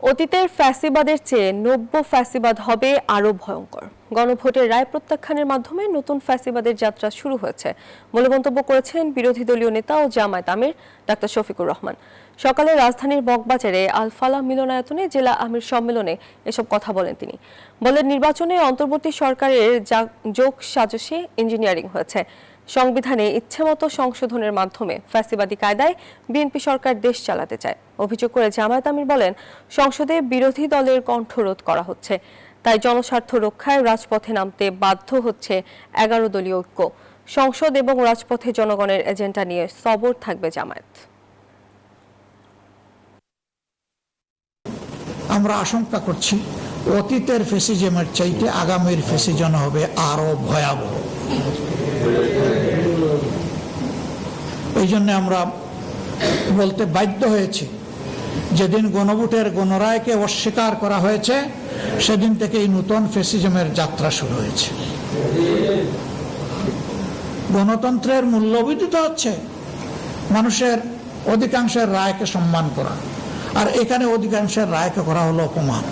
অতীতের ফ্যাসিবাদের চেয়ে নব্য ফ্যাসিবাদ হবে আরও ভয়ঙ্কর। গণভোটের রায় প্রত্যাখ্যানের মাধ্যমে নতুন ফ্যাসিবাদের যাত্রা শুরু হয়েছে বলে মন্তব্য করেছেন বিরোধী দলীয় নেতা ও জামায়াত আমির ডাক্তার শফিকুর রহমান। সকালে রাজধানীর বকবাজারে আল ফালাহ মিলনায়তনে জেলা আমির সম্মেলনে এসব কথা বলেন তিনি। বলেন, নির্বাচনে অন্তর্বর্তী সরকারের যোগ সাজশে ইঞ্জিনিয়ারিং হয়েছে। সংবিধানে ইচ্ছেমতো সংশোধনের মাধ্যমে ফ্যাসিবাদী কায়দায় বিএনপি সরকার দেশ চালাতে চায়। অভিযোগ করে জামায়াত আমির বলেন, সংসদে বিরোধী দলের কণ্ঠরোধ করা হচ্ছে, তাই জনস্বার্থ রক্ষায় রাজপথে নামতে বাধ্য হচ্ছে 11 দলীয় ঐক্য। সংসদ এবং রাজপথে জনগণের এজেন্ডা নিয়ে সবর থাকবে জামায়াত। আমরা আশঙ্কা করছি অতীতের ফ্যাসিজমের চাইতে আগামীর ফ্যাসিজম হবে আরো ভয়াবহ। এই জন্য আমরা বলতে বাধ্য হয়েছি, যেদিন গণভোটের গণরায়কে অস্বীকার করা হয়েছে সেদিন থেকেই নতুন ফ্যাসিজমের যাত্রা শুরু হয়েছে। গণতন্ত্রের মূল্যবোধিত হচ্ছে মানুষের অধিকাংশের রায়কে সম্মান করা, আর এখানে অধিকাংশের রায়কে করা হলো অপমান।